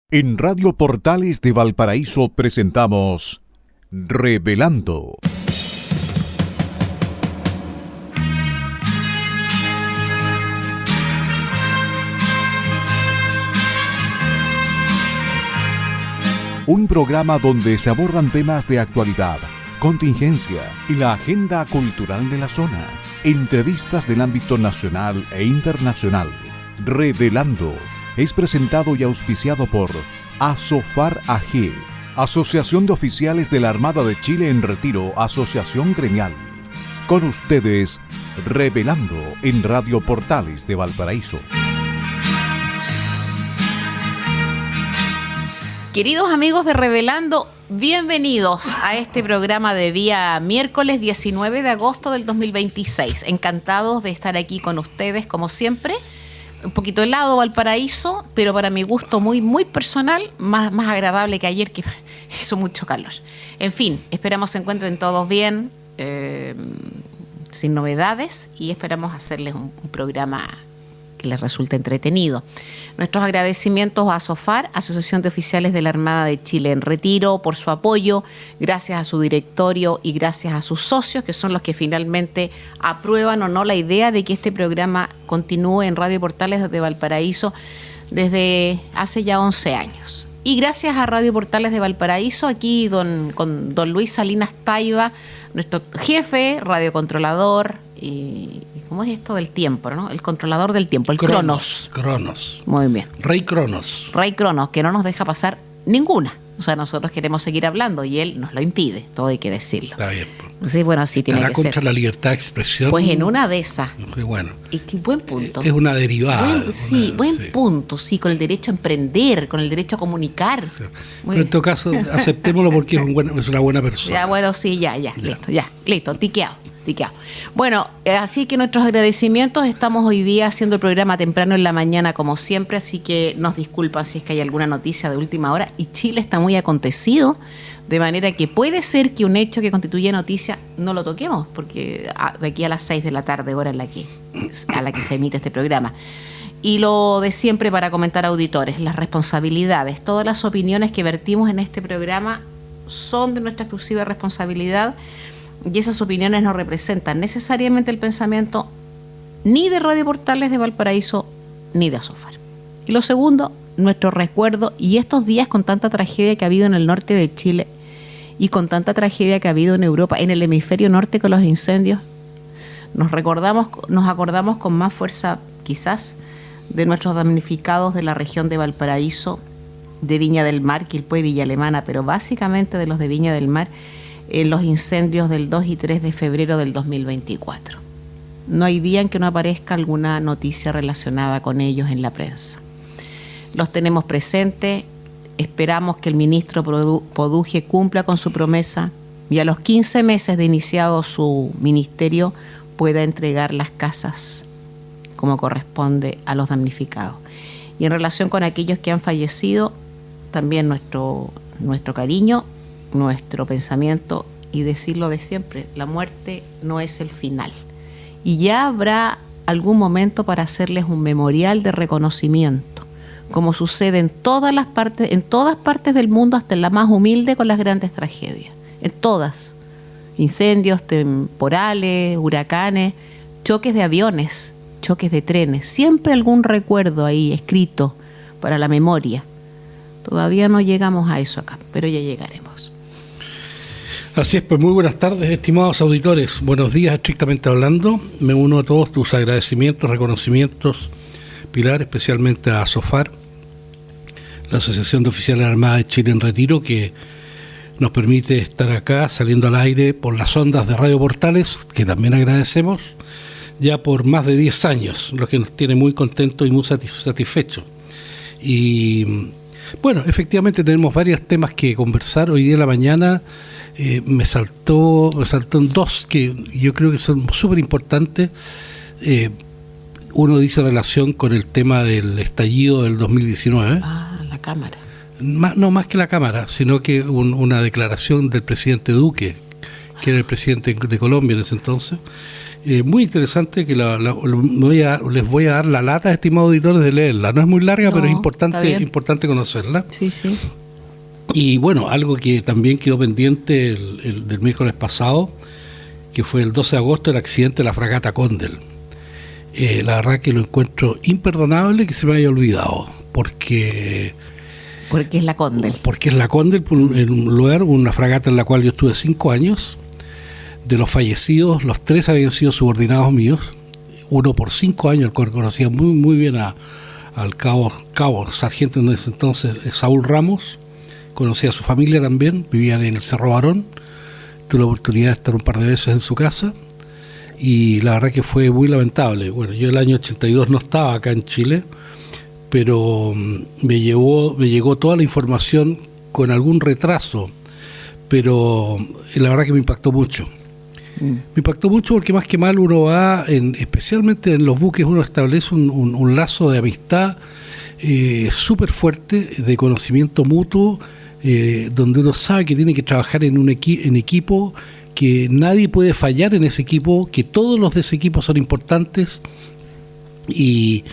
En Radio Portales de Valparaíso presentamos Revelando. Un programa donde se abordan temas de actualidad, contingencia y la agenda cultural de la zona. Entrevistas del ámbito nacional e internacional. Revelando es presentado y auspiciado por Asofar AG, Asociación de Oficiales de la Armada de Chile en Retiro, Asociación Gremial. Con ustedes, Revelando en Radio Portales de Valparaíso. Queridos amigos de Revelando, bienvenidos a este programa de día miércoles 19 de agosto del 2026. Encantados de estar aquí con ustedes, como siempre. Un poquito helado Valparaíso, pero para mi gusto muy personal, más agradable que ayer, que hizo mucho calor. En fin, esperamos se encuentren todos bien, sin novedades, y esperamos hacerles un programa que les resulte entretenido. Nuestros agradecimientos a ASOFAR, Asociación de Oficiales de la Armada de Chile en Retiro, por su apoyo, gracias a su directorio y gracias a sus socios, que son los que finalmente aprueban o no la idea de que este programa continúe en Radio Portales de Valparaíso desde hace ya 11 años. Y gracias a Radio Portales de Valparaíso, aquí con don Luis Salinas Taiba, nuestro jefe, radiocontrolador, y ¿cómo es esto del tiempo, no? El controlador del tiempo, el Cronos. Cronos. Muy bien. Rey Cronos, que no nos deja pasar ninguna. O sea, nosotros queremos seguir hablando y él nos lo impide, todo hay que decirlo. Está bien. Sí, bueno, sí tiene que ser. ¿Estará contra la libertad de expresión? Pues en una de esas. Qué bueno. Y qué buen punto. Es una derivada. Buen punto, sí, con el derecho a emprender, con el derecho a comunicar. Sí. Pero en todo caso, aceptémoslo porque es una buena persona. Ya, bueno, sí, ya. Listo, tiqueado. Bueno, así que nuestros agradecimientos. Estamos hoy día haciendo el programa temprano en la mañana como siempre, así que nos disculpan si es que hay alguna noticia de última hora, y Chile está muy acontecido, de manera que puede ser que un hecho que constituye noticia no lo toquemos, porque de aquí a las 6 de la tarde, hora a la que se emite este programa. Y lo de siempre para comentar a auditores, las responsabilidades. Todas las opiniones que vertimos en este programa son de nuestra exclusiva responsabilidad, y esas opiniones no representan necesariamente el pensamiento ni de Radio Portales de Valparaíso ni de ASOFAR. Y lo segundo, nuestro recuerdo, y estos días con tanta tragedia que ha habido en el norte de Chile y con tanta tragedia que ha habido en Europa, en el hemisferio norte con los incendios, nos acordamos con más fuerza quizás de nuestros damnificados de la región de Valparaíso, de Viña del Mar, Quilpué y Villa Alemana, pero básicamente de los de Viña del Mar, en los incendios del 2 y 3 de febrero del 2024. No hay día en que no aparezca alguna noticia relacionada con ellos en la prensa. Los tenemos presentes, esperamos que el ministro Poduje cumpla con su promesa y a los 15 meses de iniciado su ministerio pueda entregar las casas como corresponde a los damnificados. Y en relación con aquellos que han fallecido, también nuestro cariño, nuestro pensamiento, y decirlo de siempre, la muerte no es el final. Y ya habrá algún momento para hacerles un memorial de reconocimiento, como sucede en todas partes del mundo, hasta en la más humilde, con las grandes tragedias. En todas. Incendios, temporales, huracanes, choques de aviones, choques de trenes. Siempre algún recuerdo ahí escrito para la memoria. Todavía no llegamos a eso acá, pero ya llegaremos. Así es, pues muy buenas tardes, estimados auditores. Buenos días, estrictamente hablando. Me uno a todos tus agradecimientos, reconocimientos, Pilar, especialmente a ASOFAR, la Asociación de Oficiales de la Armada de Chile en Retiro, que nos permite estar acá saliendo al aire por las ondas de Radio Portales, que también agradecemos, ya por más de 10 años, lo que nos tiene muy contentos y muy satisfechos. Y bueno, efectivamente tenemos varios temas que conversar. Hoy día en la mañana me saltó dos que yo creo que son súper importantes. Uno dice relación con el tema del estallido del 2019. La Cámara. No más que la Cámara, sino que una declaración del presidente Duque, que era el presidente de Colombia en ese entonces, Muy interesante que les voy a dar la lata, estimados auditores, de leerla. No es muy larga, pero es importante conocerla. Sí, sí. Y bueno, algo que también quedó pendiente del miércoles pasado, que fue el 12 de agosto, el accidente de la fragata Condel. La verdad que lo encuentro imperdonable que se me haya olvidado, porque es la Condel. Porque es la Condel, en un lugar, una fragata en la cual yo estuve 5 años. De los fallecidos, los 3 habían sido subordinados míos, uno por 5 años, el cual conocía muy, muy bien al cabo sargento en ese entonces, Saúl Ramos. Conocía a su familia también, vivían en el Cerro Barón. Tuve la oportunidad de estar un par de veces en su casa y la verdad que fue muy lamentable. Bueno, yo el año 82 no estaba acá en Chile, pero me llegó toda la información con algún retraso, pero la verdad que me impactó mucho. Me impactó mucho porque más que mal uno va, especialmente en los buques, uno establece un lazo de amistad súper fuerte, de conocimiento mutuo, donde uno sabe que tiene que trabajar en equipo, que nadie puede fallar en ese equipo, que todos los de ese equipo son importantes, y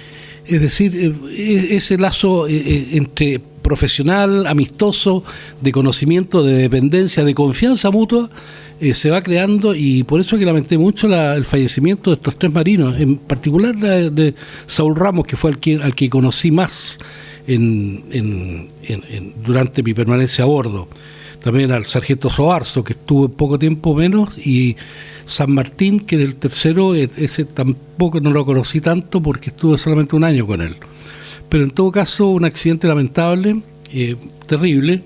es decir, ese lazo entre profesional, amistoso, de conocimiento, de dependencia, de confianza mutua, se va creando, y por eso es que lamenté mucho el fallecimiento de estos 3 marinos, en particular de Saúl Ramos, que fue al que conocí más durante mi permanencia a bordo. También al sargento Soarzo, que estuvo poco tiempo menos, y San Martín, que era el tercero, ese tampoco no lo conocí tanto porque estuve solamente 1 año con él. Pero en todo caso, un accidente lamentable, terrible,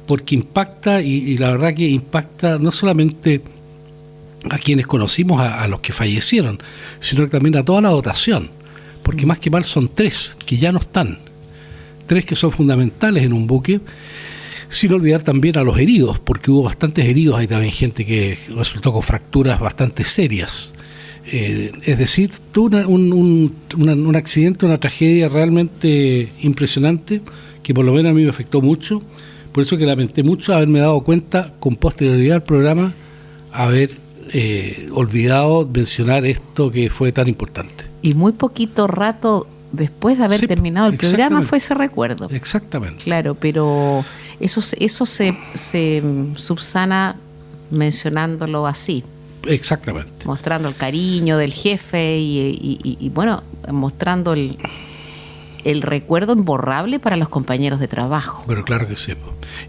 porque impacta, y la verdad que impacta no solamente a quienes conocimos, a los que fallecieron, sino que también a toda la dotación, porque más que mal son 3 que ya no están, 3 que son fundamentales en un buque, sin olvidar también a los heridos, porque hubo bastantes heridos, hay también gente que resultó con fracturas bastante serias. Es decir, tuvo un accidente, una tragedia realmente impresionante, que por lo menos a mí me afectó mucho. Por eso que lamenté mucho haberme dado cuenta con posterioridad al programa, haber olvidado mencionar esto que fue tan importante. Y muy poquito rato después de haber terminado el programa fue ese recuerdo. Exactamente. Claro, pero eso se subsana mencionándolo así. Exactamente. Mostrando el cariño del jefe y bueno, mostrando el recuerdo imborrable para los compañeros de trabajo. Pero claro que sí.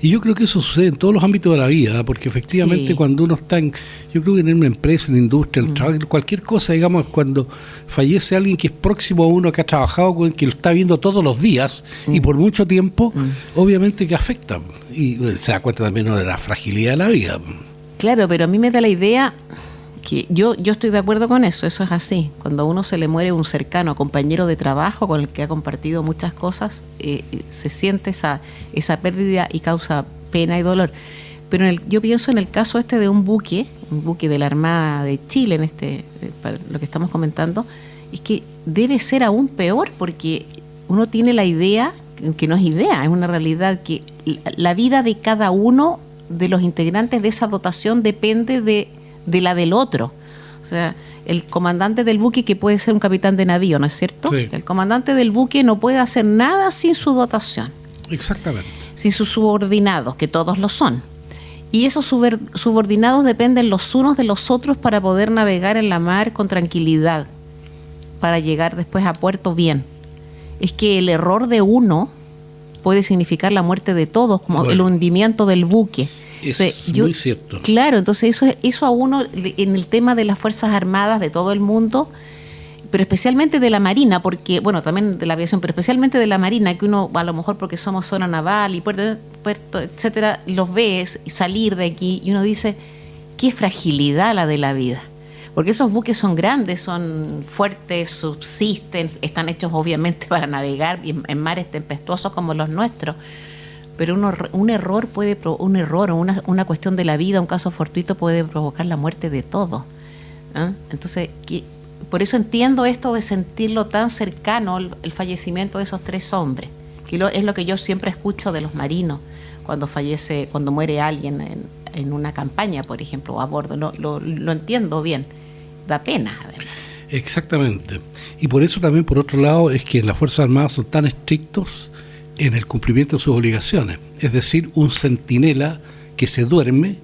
Y yo creo que eso sucede en todos los ámbitos de la vida, porque efectivamente cuando uno está yo creo que en una empresa, en la industria, en el trabajo, cualquier cosa, digamos, cuando fallece alguien que es próximo a uno, que ha trabajado con, que lo está viendo todos los días y por mucho tiempo, obviamente que afecta. Y se da cuenta también de la fragilidad de la vida. Claro, pero a mí me da la idea que yo estoy de acuerdo con eso es así. Cuando a uno se le muere un cercano, compañero de trabajo con el que ha compartido muchas cosas, se siente esa pérdida y causa pena y dolor. Pero yo pienso en el caso de un buque de la Armada de Chile, para lo que estamos comentando, es que debe ser aún peor, porque uno tiene la idea, que no es idea, es una realidad, que la vida de cada uno de los integrantes de esa dotación depende de la del otro. O sea, el comandante del buque, que puede ser un capitán de navío, ¿no es cierto? Sí. El comandante del buque no puede hacer nada sin su dotación. Exactamente. Sin sus subordinados, que todos lo son. Y esos subordinados dependen los unos de los otros para poder navegar en la mar con tranquilidad, para llegar después a puerto bien. Es que el error de uno puede significar la muerte de todos, como el hundimiento del buque. Eso es muy cierto. Claro, entonces eso a uno, en el tema de las Fuerzas Armadas de todo el mundo, pero especialmente de la Marina, porque, bueno, también de la aviación, pero especialmente de la Marina, que uno, a lo mejor porque somos zona naval y puerto, etcétera, los ves salir de aquí y uno dice, qué fragilidad la de la vida. Porque esos buques son grandes, son fuertes, subsisten, están hechos obviamente para navegar en mares tempestuosos como los nuestros. Pero un error o una cuestión de la vida, un caso fortuito puede provocar la muerte de todos. Entonces, por eso entiendo esto de sentirlo tan cercano, el fallecimiento de esos 3 hombres, que es lo que yo siempre escucho de los marinos. cuando muere alguien en una campaña, por ejemplo, o a bordo. Lo entiendo bien. Da pena, además. Exactamente. Y por eso también, por otro lado, es que las Fuerzas Armadas son tan estrictos en el cumplimiento de sus obligaciones. Es decir, un centinela que se duerme,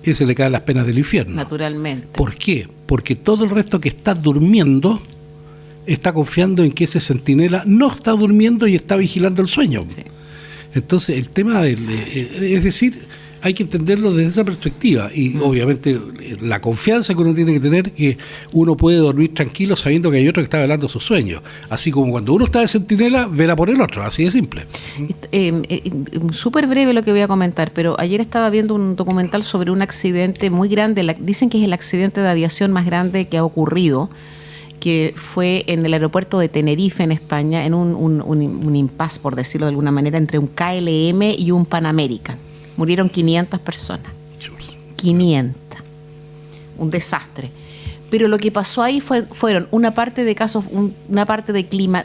ese le caen las penas del infierno. Naturalmente. ¿Por qué? Porque todo el resto que está durmiendo está confiando en que ese centinela no está durmiendo y está vigilando el sueño. Sí. Entonces, el tema es decir, hay que entenderlo desde esa perspectiva y obviamente la confianza que uno tiene que tener, que uno puede dormir tranquilo sabiendo que hay otro que está velando sus sueños, así como cuando uno está de centinela, vela por el otro, así de simple. Súper breve lo que voy a comentar, pero ayer estaba viendo un documental sobre un accidente muy grande, dicen que es el accidente de aviación más grande que ha ocurrido, que fue en el aeropuerto de Tenerife, en España, en un impasse, por decirlo de alguna manera, entre un KLM y un Pan American. Murieron 500 personas. 500. Un desastre. Pero lo que pasó ahí fueron una parte de casos, una parte de clima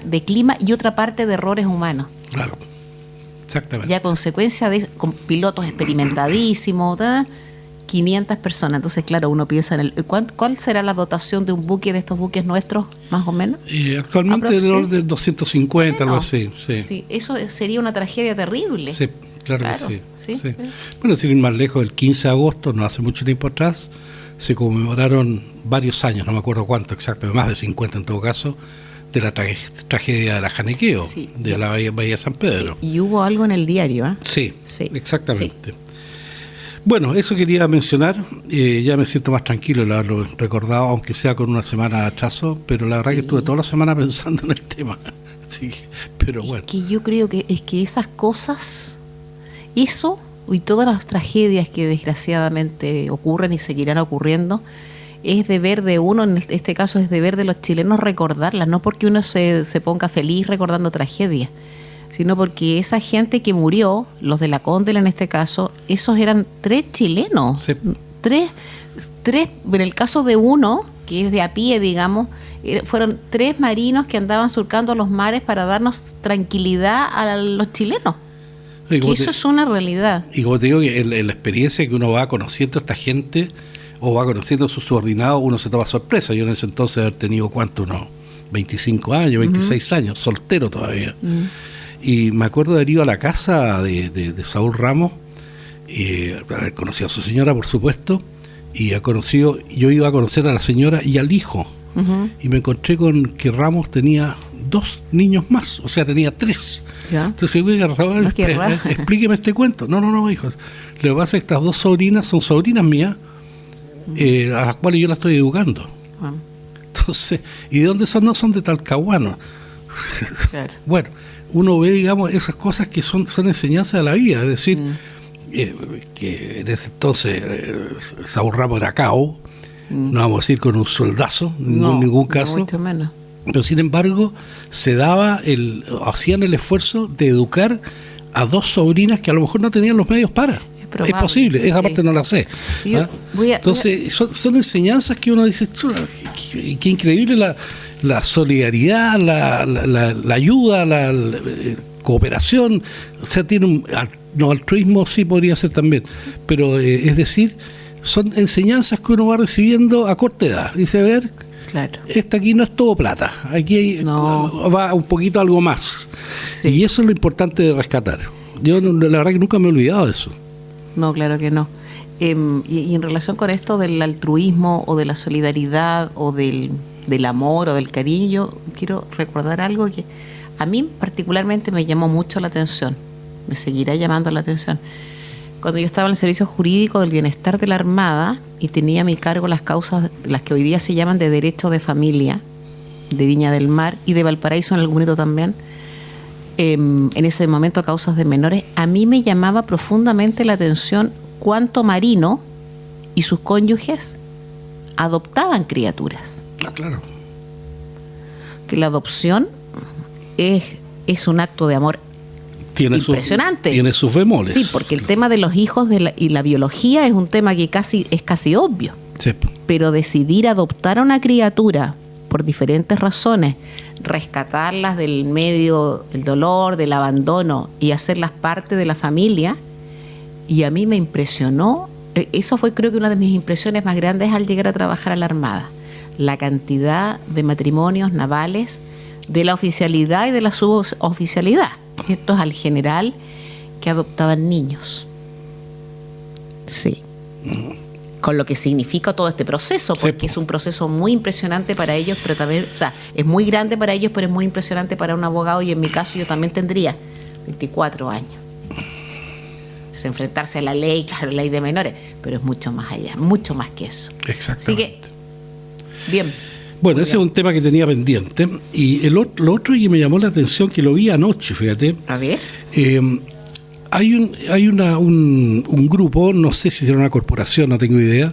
y otra parte de errores humanos. Claro. Exactamente. Y a consecuencia de con pilotos experimentadísimos, 500 personas. Entonces, claro, uno piensa en ¿cuál será la dotación de un buque, de estos buques nuestros, más o menos? Actualmente del orden de 250, algo así. Sí, eso sería una tragedia terrible. Sí. Claro que sí. Bueno, sin ir más lejos, el 15 de agosto, no hace mucho tiempo atrás, se conmemoraron varios años, no me acuerdo cuánto exactamente, más de 50 en todo caso, de la tragedia de la Janiqueo, de la Bahía de San Pedro. Sí, y hubo algo en el diario, ¿eh? Sí, exactamente. Sí. Bueno, eso quería mencionar, ya me siento más tranquilo de haberlo recordado, aunque sea con una semana de atraso, pero la verdad que estuve toda la semana pensando en el tema. Sí, pero bueno. Es que yo creo que esas cosas... Eso y todas las tragedias que desgraciadamente ocurren y seguirán ocurriendo, es deber de uno, en este caso es deber de los chilenos recordarlas, no porque uno se ponga feliz recordando tragedias, sino porque esa gente que murió, los de la Cóndela en este caso, esos eran 3 chilenos. Sí. Tres, en el caso de uno, que es de a pie, digamos, fueron 3 marinos que andaban surcando los mares para darnos tranquilidad a los chilenos. Que eso es una realidad. Y como te digo, en la experiencia que uno va conociendo a esta gente o va conociendo a sus subordinados, uno se toma sorpresa. Yo en ese entonces haber tenido, unos 25 años, 26 años, soltero todavía. Y me acuerdo de haber ido a la casa de Saúl Ramos, haber conocido a su señora, por supuesto, y yo iba a conocer a la señora y al hijo. Y me encontré con que Ramos tenía 2 niños más, o sea, tenía 3. ¿Ya? Entonces, explíqueme este cuento. No, hijo. Lo que pasa es que estas 2 sobrinas son sobrinas mías, a las cuales yo las estoy educando. Entonces, ¿y de dónde son? No, son de Talcahuano. Claro. Bueno, uno ve, digamos, esas cosas que son enseñanzas de la vida, es decir, que en ese entonces Saúl Ramos era cao, no vamos a decir con un sueldazo, en ningún caso. Mucho menos. Pero sin embargo, hacían el esfuerzo de educar a 2 sobrinas que a lo mejor no tenían los medios para. Es posible, esa parte no la sé. Entonces, son enseñanzas que uno dice, qué increíble la solidaridad, la ayuda, la cooperación. O sea, tiene altruismo sí podría ser también, pero es decir, son enseñanzas que uno va recibiendo a corta edad. Dice, a ver, claro, esta aquí no es todo plata, aquí va un poquito algo más. Sí. Y eso es lo importante de rescatar. Yo la verdad que nunca me he olvidado de eso. No, claro que no. Y en relación con esto del altruismo o de la solidaridad o del amor o del cariño, quiero recordar algo que a mí particularmente me llamó mucho la atención, me seguirá llamando la atención. Cuando yo estaba en el Servicio Jurídico del Bienestar de la Armada y tenía a mi cargo las causas, las que hoy día se llaman de derecho de familia, de Viña del Mar y de Valparaíso en algún momento también, en ese momento causas de menores, a mí me llamaba profundamente la atención cuánto marino y sus cónyuges adoptaban criaturas. Ah, claro. Que la adopción es un acto de amor impresionante. Tiene sus bemoles. Sí, porque el tema de los hijos y la biología es un tema que es casi obvio. Sí. Pero decidir adoptar a una criatura por diferentes razones, rescatarlas del medio, del dolor, del abandono y hacerlas parte de la familia, Y a mí me impresionó, eso fue creo que una de mis impresiones más grandes al llegar a trabajar a la Armada, la cantidad de matrimonios navales de la oficialidad y de la suboficialidad. Esto es al general que adoptaban niños. Sí. Con lo que significa todo este proceso, porque es un proceso muy impresionante para ellos, pero también, o sea, es muy grande para ellos, pero es muy impresionante para un abogado, y en mi caso yo también tendría 24 años. Es enfrentarse a la ley, claro, ley de menores, pero es mucho más allá, mucho más que eso. Exactamente. Así que, bien. Bueno, ese es un tema que tenía pendiente. Y lo otro que me llamó la atención, que lo vi anoche, fíjate. A ver. Hay un grupo, no sé si será una corporación, no tengo idea,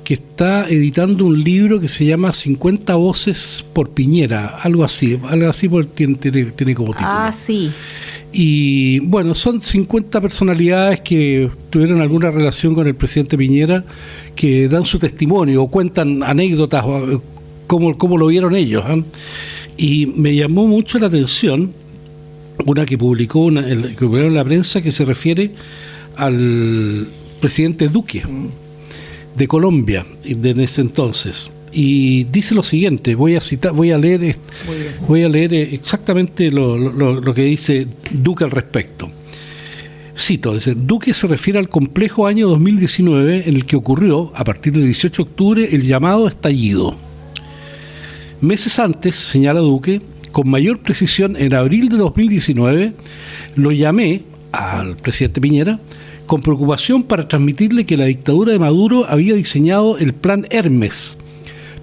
que está editando un libro que se llama 50 voces por Piñera, algo así tiene como título. Ah, sí. Y bueno, son 50 personalidades que tuvieron alguna relación con el presidente Piñera, que dan su testimonio o cuentan anécdotas, cómo lo vieron ellos. Y me llamó mucho la atención una que publicó en la prensa, que se refiere al presidente Duque de Colombia en ese entonces, y dice lo siguiente. Voy a leer exactamente lo que dice Duque al respecto. Cito, dice: Duque se refiere al complejo año 2019 en el que ocurrió, a partir del 18 de octubre, el llamado estallido. Meses antes, señala Duque, con mayor precisión, en abril de 2019, lo llamé al presidente Piñera con preocupación para transmitirle que la dictadura de Maduro había diseñado el plan Hermes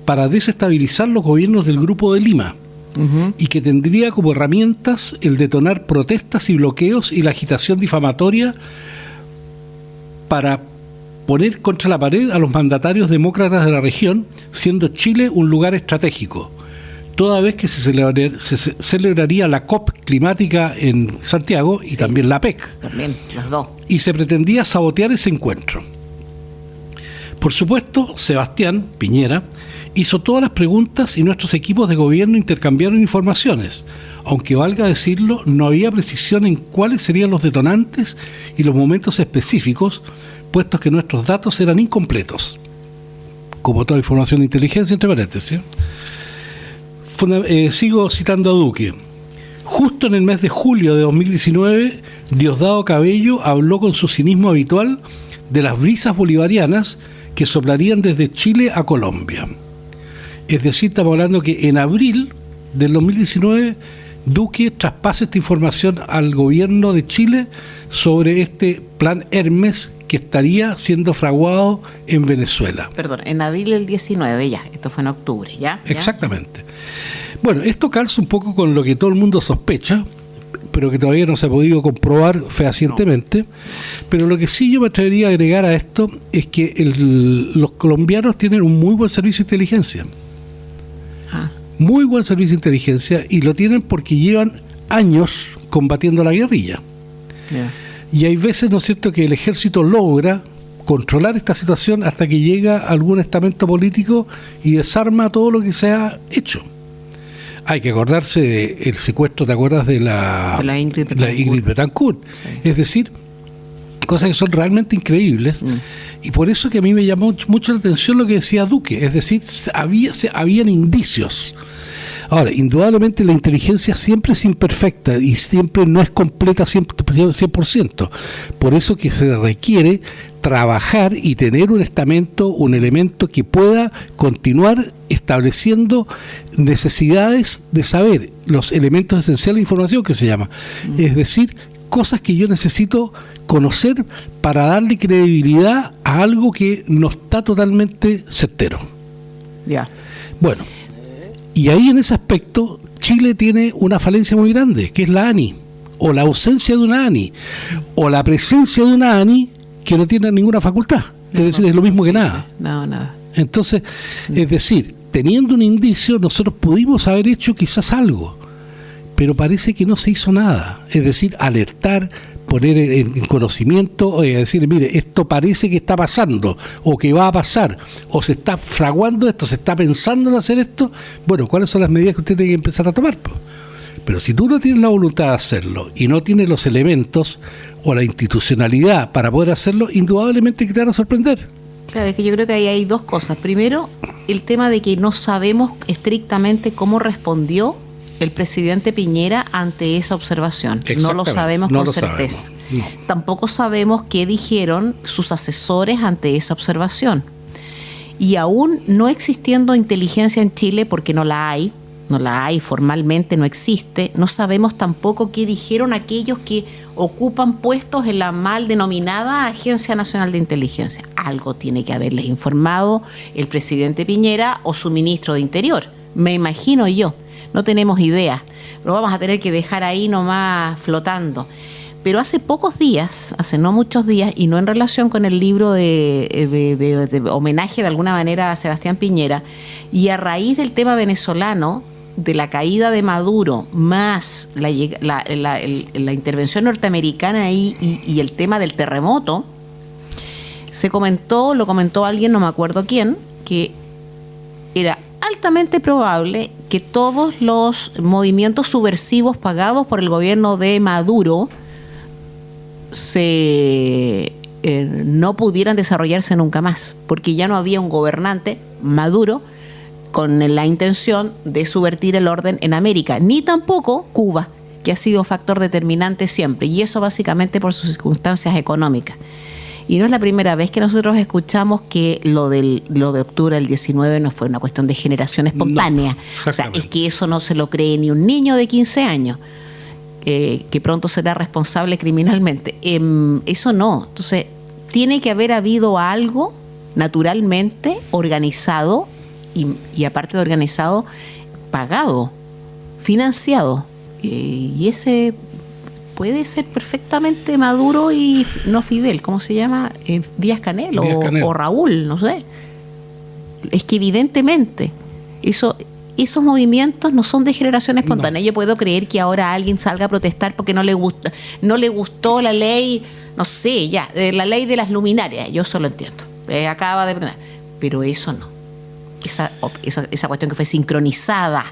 para desestabilizar los gobiernos del Grupo de Lima, y que tendría como herramientas el detonar protestas y bloqueos y la agitación difamatoria para poner contra la pared a los mandatarios demócratas de la región, siendo Chile un lugar estratégico, toda vez que se celebraría la COP climática en Santiago y también la PEC. También, las dos. Y se pretendía sabotear ese encuentro. Por supuesto, Sebastián Piñera hizo todas las preguntas y nuestros equipos de gobierno intercambiaron informaciones. Aunque valga decirlo, no había precisión en cuáles serían los detonantes y los momentos específicos, puestos que nuestros datos eran incompletos. Como toda información de inteligencia, entre paréntesis. Sigo citando a Duque. Justo en el mes de julio de 2019, Diosdado Cabello habló con su cinismo habitual de las brisas bolivarianas que soplarían desde Chile a Colombia. Es decir, estamos hablando que en abril del 2019 Duque traspasa esta información al gobierno de Chile sobre este plan Hermes que estaría siendo fraguado en Venezuela. Perdón, en abril del 19 ya, esto fue en octubre, ¿ya? Exactamente. Bueno, esto calza un poco con lo que todo el mundo sospecha, pero que todavía no se ha podido comprobar fehacientemente. Pero lo que sí yo me atrevería a agregar a esto es que los colombianos tienen un muy buen servicio de inteligencia. Muy buen servicio de inteligencia, y lo tienen porque llevan años combatiendo la guerrilla. Y hay veces, ¿no es cierto?, que el ejército logra controlar esta situación hasta que llega algún estamento político y desarma todo lo que se ha hecho. Hay que acordarse del secuestro, ¿te acuerdas? De la Ingrid Betancourt. Sí. Es decir, cosas que son realmente increíbles. Y por eso que a mí me llamó mucho la atención lo que decía Duque. Es decir, habían indicios. Ahora, indudablemente la inteligencia siempre es imperfecta y siempre no es completa 100%. Por eso que se requiere trabajar y tener un elemento que pueda continuar estableciendo necesidades de saber, los elementos esenciales de información que se llama. Es decir, cosas que yo necesito conocer para darle credibilidad a algo que no está totalmente certero. Ya. Bueno, y ahí en ese aspecto Chile tiene una falencia muy grande, que es la ANI, o la ausencia de una ANI, o la presencia de una ANI que no tiene ninguna facultad. Es decir, es lo mismo que nada. No, nada. Entonces, es decir, teniendo un indicio, nosotros pudimos haber hecho quizás algo, pero parece que no se hizo nada. Es decir, alertar, poner en conocimiento, decir, mire, esto parece que está pasando, o que va a pasar, o se está fraguando esto, se está pensando en hacer esto. Bueno, ¿cuáles son las medidas que usted tiene que empezar a tomar? Pero si tú no tienes la voluntad de hacerlo y no tienes los elementos o la institucionalidad para poder hacerlo, indudablemente que te van a sorprender. Claro, es que yo creo que ahí hay dos cosas. Primero, el tema de que no sabemos estrictamente cómo respondió el presidente Piñera ante esa observación. No lo sabemos con certeza. No. Tampoco sabemos qué dijeron sus asesores ante esa observación. Y aún no existiendo inteligencia en Chile, porque no la hay, formalmente no existe, no sabemos tampoco qué dijeron aquellos que ocupan puestos en la mal denominada Agencia Nacional de Inteligencia. Algo tiene que haberles informado el presidente Piñera o su ministro de Interior, me imagino yo. No tenemos idea, lo vamos a tener que dejar ahí nomás flotando. Pero hace pocos días, hace no muchos días, y no en relación con el libro de homenaje de alguna manera a Sebastián Piñera, y a raíz del tema venezolano, de la caída de Maduro, más la intervención norteamericana ahí y el tema del terremoto, lo comentó alguien, no me acuerdo quién, que era altamente probable que todos los movimientos subversivos pagados por el gobierno de Maduro no pudieran desarrollarse nunca más, porque ya no había un gobernante, Maduro, con la intención de subvertir el orden en América, ni tampoco Cuba, que ha sido factor determinante siempre, y eso básicamente por sus circunstancias económicas. Y no es la primera vez que nosotros escuchamos que lo de octubre del 19 no fue una cuestión de generación espontánea. No, o sea, es que eso no se lo cree ni un niño de 15 años. Que pronto será responsable criminalmente. Eso no. Entonces, tiene que haber habido algo naturalmente organizado y aparte de organizado, pagado, financiado. Y ese puede ser perfectamente Maduro y no Fidel, ¿cómo se llama? Díaz-Canel o Raúl, no sé. Es que evidentemente esos movimientos no son de generación espontánea. No. Yo puedo creer que ahora alguien salga a protestar porque no le gustó la ley, no sé, la ley de las luminarias. Yo solo entiendo. Acaba de... Pero eso no. Esa cuestión que fue sincronizada,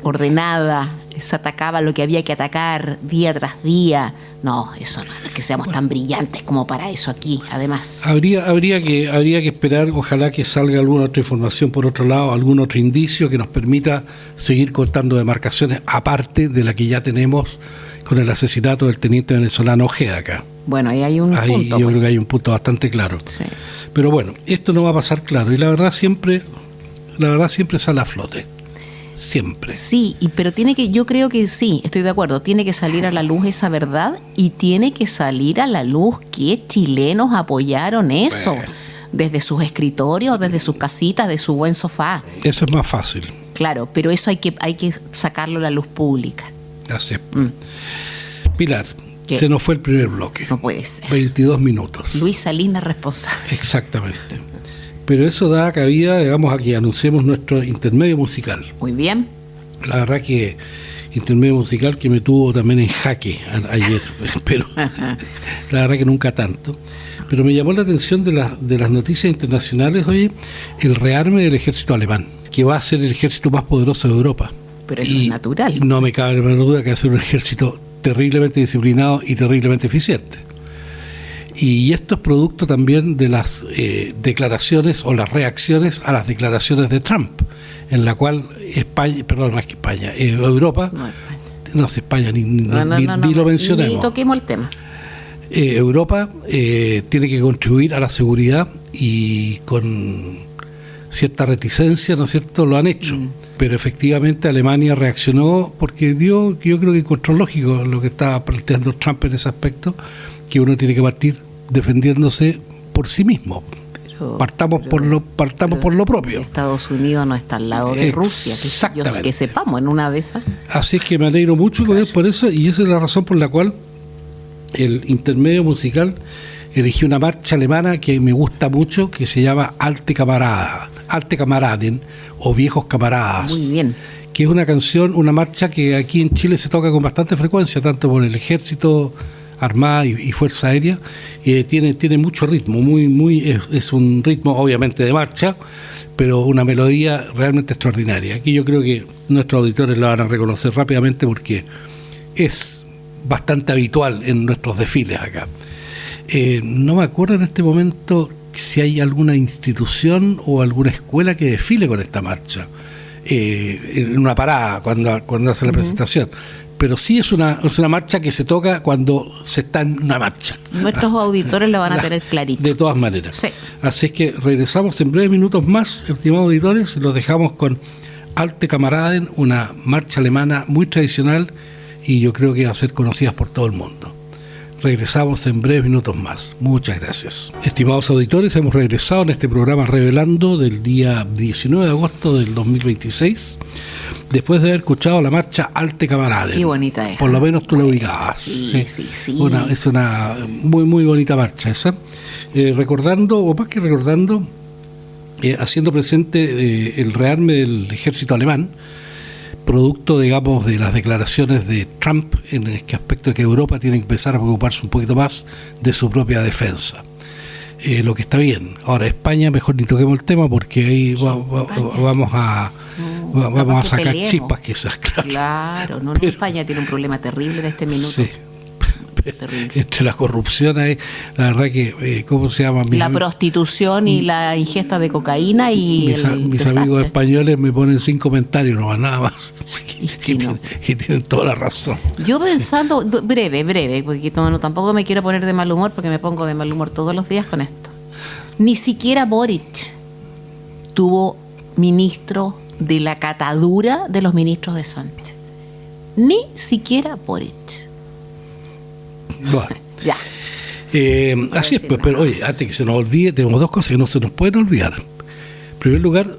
ordenada, se atacaba lo que había que atacar día tras día. No, eso no es que seamos tan brillantes como para eso aquí, además. Habría que esperar, ojalá que salga alguna otra información por otro lado, algún otro indicio que nos permita seguir cortando demarcaciones, aparte de la que ya tenemos con el asesinato del teniente venezolano Ojeda acá. Bueno, ahí hay un punto. Yo creo que hay un punto bastante claro. Sí. Pero bueno, esto no va a pasar claro, y la verdad siempre sale a flote. Siempre. Sí, pero yo creo que sí, estoy de acuerdo, tiene que salir a la luz esa verdad y tiene que salir a la luz que chilenos apoyaron eso, desde sus escritorios, desde sus casitas, de su buen sofá. Eso es más fácil. Claro, pero eso hay que sacarlo a la luz pública. Así es. Pilar, ¿qué? Se nos fue el primer bloque. No puede ser. 22 minutos. Luis Salinas responsable. Exactamente. Pero eso da cabida, digamos, a que anunciemos nuestro intermedio musical. Muy bien. La verdad que intermedio musical que me tuvo también en jaque ayer, pero la verdad que nunca tanto. Pero me llamó la atención de las noticias internacionales, oye, el rearme del ejército alemán, que va a ser el ejército más poderoso de Europa. Pero eso es natural. No me cabe la menor duda que va a ser un ejército terriblemente disciplinado y terriblemente eficiente. Y esto es producto también de las declaraciones o las reacciones a las declaraciones de Trump, en la cual Europa, ni lo mencionemos. Ni toquemos el tema. Europa tiene que contribuir a la seguridad y con cierta reticencia, ¿no es cierto?, lo han hecho. Pero efectivamente Alemania reaccionó porque yo creo que encontró lógico lo que estaba planteando Trump en ese aspecto, que uno tiene que partir defendiéndose por sí mismo. Partamos por lo propio. Estados Unidos no está al lado de Rusia, que sepamos en una de esas. Así es que me alegro mucho por eso, y esa es la razón por la cual el intermedio musical elegí una marcha alemana que me gusta mucho, que se llama Alte Kameraden o Viejos Camaradas. Muy bien. Que es una canción, una marcha que aquí en Chile se toca con bastante frecuencia, tanto por el ejército Armada y Fuerza Aérea, tiene mucho ritmo, es un ritmo obviamente de marcha, pero una melodía realmente extraordinaria. Aquí yo creo que nuestros auditores la van a reconocer rápidamente porque es bastante habitual en nuestros desfiles acá. No me acuerdo en este momento si hay alguna institución o alguna escuela que desfile con esta marcha, en una parada cuando hace la presentación. Pero sí es una marcha que se toca cuando se está en una marcha. Nuestros auditores lo van a tener clarito. De todas maneras. Sí. Así es que regresamos en breves minutos más, estimados auditores, los dejamos con Alte Kameraden, una marcha alemana muy tradicional y yo creo que va a ser conocida por todo el mundo. Regresamos en breves minutos más. Muchas gracias. Estimados auditores, hemos regresado en este programa Revelando del día 19 de agosto del 2026, después de haber escuchado la marcha Alte Kameraden. Qué bonita es. Por lo menos tú la ubicabas. Sí. Es una muy, muy bonita marcha esa. Recordando, o más que recordando, haciendo presente el rearme del ejército alemán, producto, digamos, de las declaraciones de Trump en el aspecto de que Europa tiene que empezar a preocuparse un poquito más de su propia defensa. Lo que está bien. Ahora, España, mejor ni toquemos el tema porque ahí vamos a sacar chispas quizás. Claro, España tiene un problema terrible en este minuto. Sí. Entre la corrupción hay, la verdad que, ¿cómo se llama? La prostitución y la ingesta de cocaína y mis amigos españoles me ponen 5 comentarios, no nada más. Y tienen toda la razón. Yo pensando, breve, porque tampoco me quiero poner de mal humor, porque me pongo de mal humor todos los días con esto. Ni siquiera Boric tuvo ministro de la catadura de los ministros de Sánchez. Ni siquiera Boric. Bueno, ya. Así es, pues, pero oye, antes que se nos olvide, tenemos 2 cosas que no se nos pueden olvidar. En primer lugar,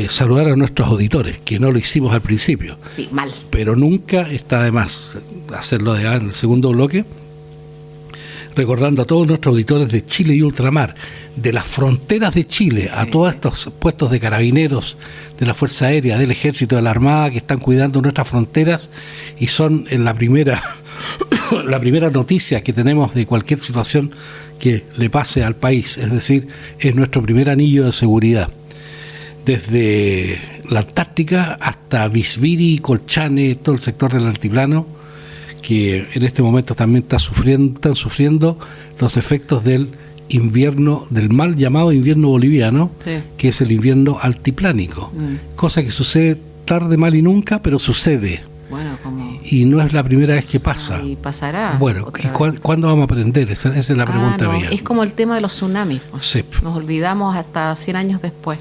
saludar a nuestros auditores, que no lo hicimos al principio. Sí, mal. Pero nunca está de más hacerlo en el segundo bloque, recordando a todos nuestros auditores de Chile y ultramar, de las fronteras de Chile, a todos estos puestos de carabineros, de la Fuerza Aérea, del Ejército, de la Armada, que están cuidando nuestras fronteras y son en la primera noticia que tenemos de cualquier situación que le pase al país, es decir, es nuestro primer anillo de seguridad. Desde la Antártica hasta Visviri, Colchane, todo el sector del altiplano, que en este momento también están sufriendo los efectos del invierno, del mal llamado invierno boliviano, sí, que es el invierno altiplánico, cosa que sucede tarde, mal y nunca, pero sucede. Bueno, y no es la primera vez que pasa. Y pasará. Bueno, ¿y cuándo vamos a aprender? Esa es la pregunta mía. Es como el tema de los tsunamis. Pues. Sí. Nos olvidamos hasta 100 años después.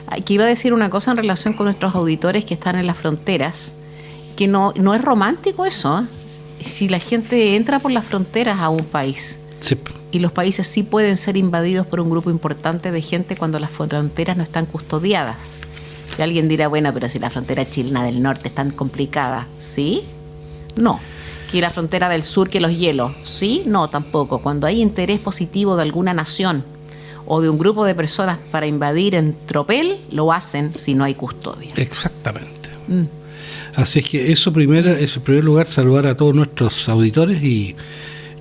Aquí iba a decir una cosa en relación con nuestros auditores que están en las fronteras, que no es romántico eso, ¿eh? Si la gente entra por las fronteras a un país, sí, y los países sí pueden ser invadidos por un grupo importante de gente cuando las fronteras no están custodiadas. Y alguien dirá, bueno, pero si la frontera chilena del norte es tan complicada, ¿sí? No. ¿Que la frontera del sur, que los hielos? ¿Sí? No, tampoco. Cuando hay interés positivo de alguna nación o de un grupo de personas para invadir en tropel, lo hacen si no hay custodia. Exactamente. Así es que eso en primer lugar, saludar a todos nuestros auditores y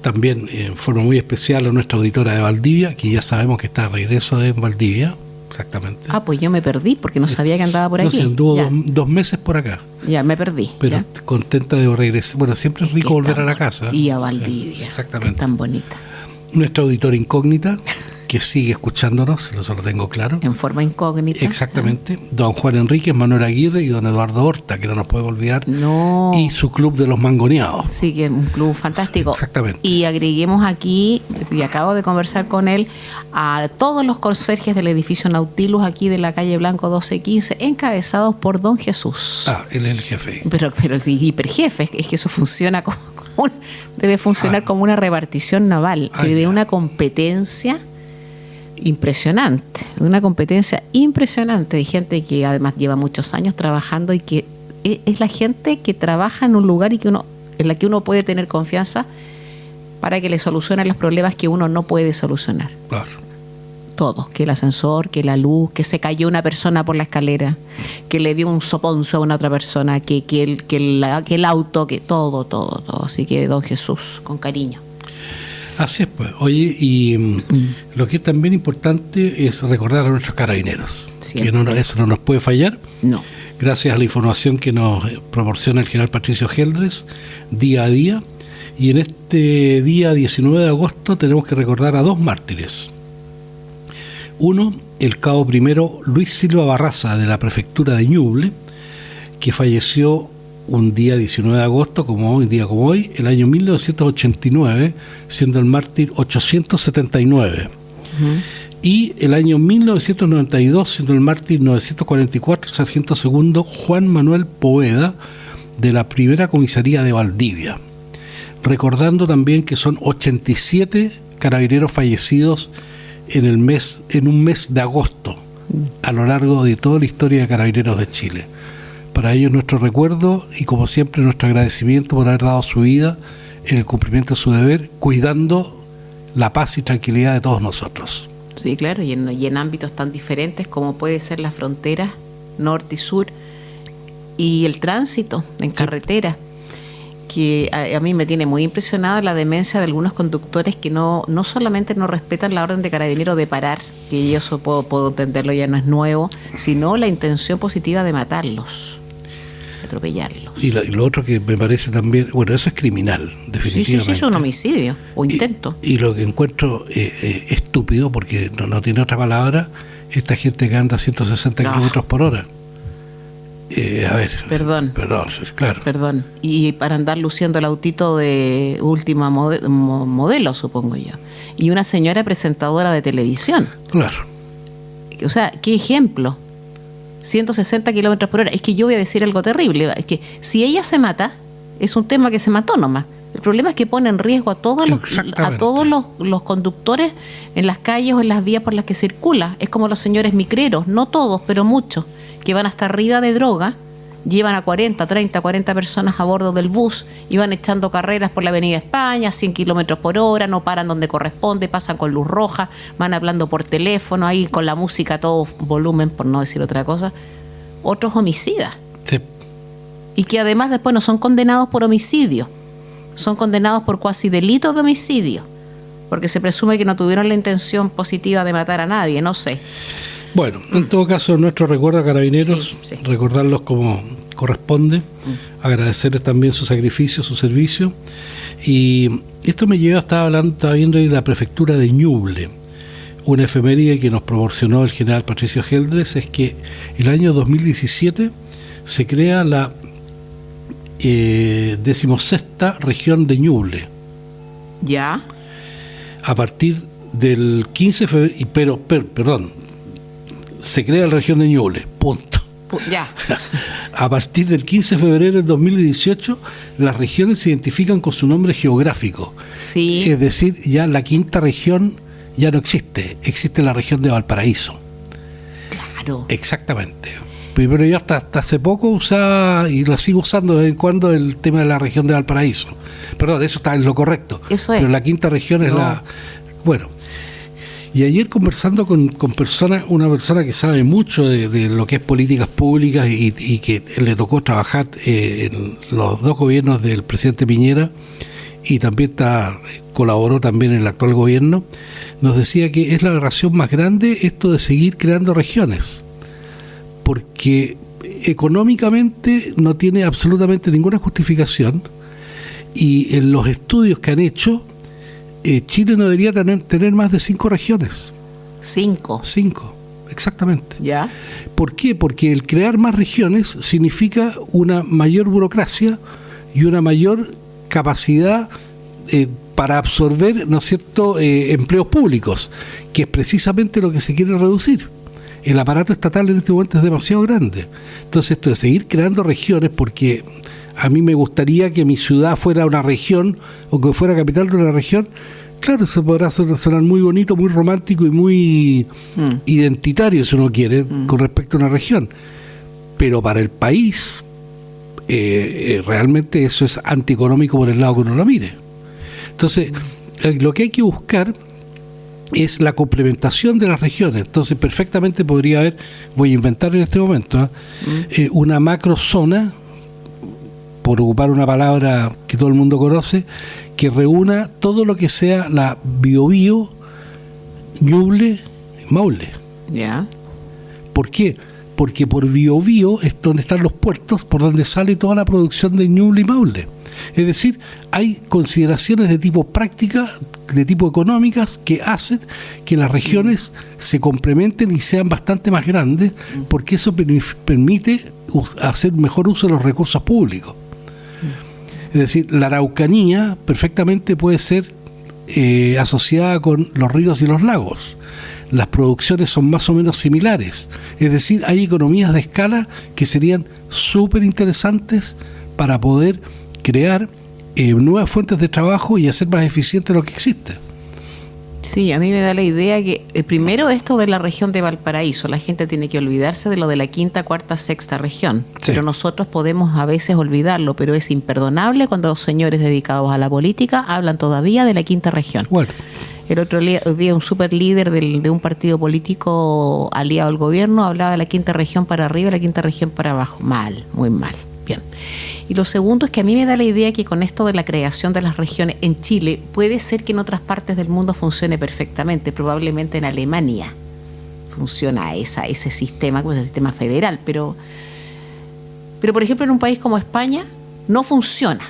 también en forma muy especial a nuestra auditora de Valdivia, que ya sabemos que está de regreso en Valdivia. Exactamente. Pues yo me perdí porque no sabía que andaba por aquí. No sé, anduvo 2 meses por acá. Ya, me perdí. Pero ya, contenta de regresar. Bueno, siempre es rico volver a la casa. Y a Valdivia. Exactamente. Tan bonita. Nuestra auditora incógnita, que sigue escuchándonos, eso lo tengo claro. En forma incógnita. Exactamente. Don Juan Enríquez, Manuel Aguirre y don Eduardo Horta, que no nos podemos olvidar. No. Y su club de los mangoneados. Sí, que es un club fantástico. Exactamente. Y agreguemos aquí, y acabo de conversar con él, a todos los conserjes del edificio Nautilus, aquí de la calle Blanco 1215, encabezados por don Jesús. Él es el jefe. Pero hiperjefe, es que eso funciona debe funcionar como una repartición naval, de una competencia impresionante, de gente que además lleva muchos años trabajando y que es la gente que trabaja en un lugar en la que uno puede tener confianza para que le solucionen los problemas que uno no puede solucionar. Claro. Todo, que el ascensor, que la luz, que se cayó una persona por la escalera, que le dio un soponcio a una otra persona, que el auto, que todo. Así que don Jesús, con cariño. Así es, pues. Oye, y lo que es también importante es recordar a nuestros carabineros, que eso no nos puede fallar. No. Gracias a la información que nos proporciona el general Patricio Geldres día a día. Y en este día 19 de agosto tenemos que recordar a dos mártires. Uno, el cabo primero Luis Silva Barraza, de la prefectura de Ñuble, que falleció un día 19 de agosto, un día como hoy, el año 1989, siendo el mártir 879. Y el año 1992, siendo el mártir 944, el sargento segundo Juan Manuel Poveda, de la primera comisaría de Valdivia. Recordando también que son 87 carabineros fallecidos en un mes de agosto, a lo largo de toda la historia de Carabineros de Chile. Para ellos nuestro recuerdo y, como siempre, nuestro agradecimiento por haber dado su vida en el cumplimiento de su deber, cuidando la paz y tranquilidad de todos nosotros. Sí, claro, y en ámbitos tan diferentes como puede ser la frontera norte y sur y el tránsito en carretera, que a mí me tiene muy impresionada la demencia de algunos conductores que no solamente no respetan la orden de carabinero de parar, que yo eso puedo entenderlo, ya no es nuevo, sino la intención positiva de matarlos, de atropellarlos. Y lo otro que me parece también, bueno, eso es criminal, definitivamente. Sí, es un homicidio o intento. Y lo que encuentro estúpido, porque no tiene otra palabra, esta gente que anda a 160 kilómetros por hora. A ver. Perdón, claro. Perdón. Y para andar luciendo el autito de última modelo, supongo yo. Y una señora presentadora de televisión. Claro. O sea, qué ejemplo. 160 kilómetros por hora. Es que yo voy a decir algo terrible. Es que si ella se mata, es un tema que se mató nomás. El problema es que pone en riesgo a todos los conductores en las calles o en las vías por las que circula. Es como los señores micreros, no todos, pero muchos, que van hasta arriba de droga, llevan a 40 personas a bordo del bus y van echando carreras por la Avenida España, 100 kilómetros por hora, no paran donde corresponde, pasan con luz roja, van hablando por teléfono, ahí con la música a todo volumen, por no decir otra cosa. Otros homicidas. Sí. Y que además después no son condenados por homicidio, son condenados por cuasi delito de homicidio, porque se presume que no tuvieron la intención positiva de matar a nadie, no sé. Bueno, en todo caso, nuestro recuerdo a carabineros, sí. Recordarlos como corresponde, agradecerles también su sacrificio, su servicio. Y esto me lleva, estaba viendo ahí la prefectura de Ñuble, una efeméride que nos proporcionó el general Patricio Geldres, es que el año 2017 se crea la 16ª región de Ñuble. ¿Ya? A partir del 15 de febrero, perdón, se crea la región de Ñuble, punto. Ya. A partir del 15 de febrero del 2018, las regiones se identifican con su nombre geográfico. Sí. Es decir, ya la quinta región ya no existe, existe la región de Valparaíso. Claro. Exactamente. Pero yo hasta hace poco usaba, y lo sigo usando de vez en cuando, el tema de la región de Valparaíso. Perdón, eso está en lo correcto. Eso es. Pero la quinta región es la... Bueno. Y ayer conversando con una persona que sabe mucho de lo que es políticas públicas y que le tocó trabajar en los dos gobiernos del presidente Piñera y también colaboró también en el actual gobierno, nos decía que es la aberración más grande esto de seguir creando regiones, porque económicamente no tiene absolutamente ninguna justificación, y en los estudios que han hecho, Chile no debería tener más de 5 regiones. 5, exactamente. ¿Ya? ¿Por qué? Porque el crear más regiones significa una mayor burocracia y una mayor capacidad para absorber, ¿no es cierto?, empleos públicos, que es precisamente lo que se quiere reducir. El aparato estatal en este momento es demasiado grande. Entonces, esto de seguir creando regiones, porque a mí me gustaría que mi ciudad fuera una región o que fuera capital de una región, claro, eso podrá sonar muy bonito, muy romántico y muy identitario, si uno quiere, con respecto a una región. Pero para el país, realmente eso es antieconómico por el lado que uno lo mire. Entonces, lo que hay que buscar es la complementación de las regiones. Entonces, perfectamente podría haber, voy a inventar en este momento, una macrozona por ocupar una palabra que todo el mundo conoce, que reúna todo lo que sea la Biobío, Ñuble, Maule. Ya. ¿Por qué? Porque por Biobío es donde están los puertos, por donde sale toda la producción de Ñuble y Maule. Es decir, hay consideraciones de tipo práctica, de tipo económicas, que hacen que las regiones se complementen y sean bastante más grandes, porque eso permite hacer mejor uso de los recursos públicos. Es decir, la Araucanía perfectamente puede ser asociada con los ríos y los lagos. Las producciones son más o menos similares. Es decir, hay economías de escala que serían súper interesantes para poder crear nuevas fuentes de trabajo y hacer más eficiente lo que existe. Sí, a mí me da la idea que primero esto de la región de Valparaíso, la gente tiene que olvidarse de lo de la quinta, cuarta, sexta región, sí. Pero nosotros podemos a veces olvidarlo, pero es imperdonable cuando los señores dedicados a la política hablan todavía de la quinta región. Bueno. El otro día un super líder de un partido político aliado al gobierno hablaba de la quinta región para arriba y la quinta región para abajo. Mal, muy mal. Bien. Y lo segundo es que a mí me da la idea que con esto de la creación de las regiones en Chile, puede ser que en otras partes del mundo funcione perfectamente, probablemente en Alemania funciona ese sistema, como ese sistema federal, pero por ejemplo en un país como España no funciona.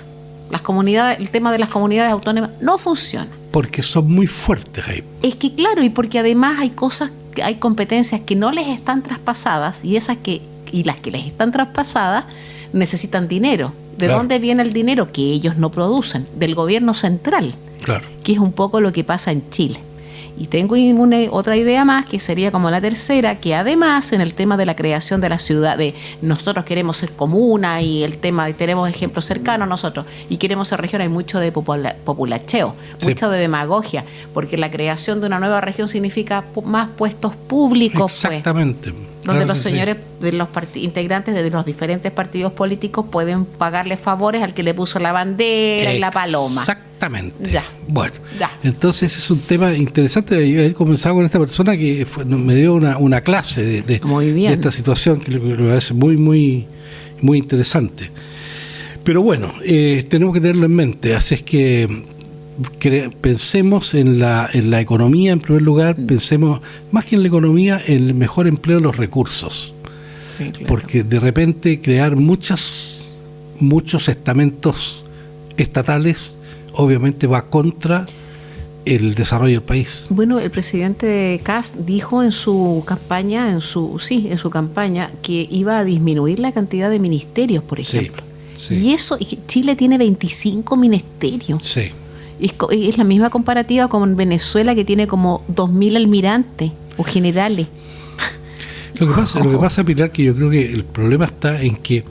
El tema de las comunidades autónomas no funciona. Porque son muy fuertes ahí. Es que claro, y porque además hay competencias que no les están traspasadas y las que les están traspasadas necesitan dinero. ¿De dónde viene el dinero? Que ellos no producen, del gobierno central, que es un poco lo que pasa en Chile. Y tengo otra idea más, que sería como la tercera, que además en el tema de la creación de la ciudad, de nosotros queremos ser comuna y el tema, y tenemos ejemplos cercanos nosotros, y queremos ser región, hay mucho de populacheo, mucho de demagogia, porque la creación de una nueva región significa más puestos públicos. Exactamente. Donde los señores de los integrantes de los diferentes partidos políticos pueden pagarle favores al que le puso la bandera y la paloma. Exactamente. Ya. Bueno, entonces es un tema interesante. Yo he comenzado con esta persona que me dio una clase de esta situación que me parece muy, muy, muy interesante. Pero bueno, tenemos que tenerlo en mente. Así es que pensemos en la economía en primer lugar, pensemos más que en la economía, en el mejor empleo de los recursos. Sí, claro. Porque de repente crear muchos estamentos estatales obviamente va contra el desarrollo del país. Bueno, el presidente Kast dijo en su campaña, que iba a disminuir la cantidad de ministerios, por ejemplo. Sí. Y eso, Chile tiene 25 ministerios. Sí. Es la misma comparativa con Venezuela, que tiene como 2.000 almirantes o generales. Lo que pasa, Pilar, que yo creo que el problema está en que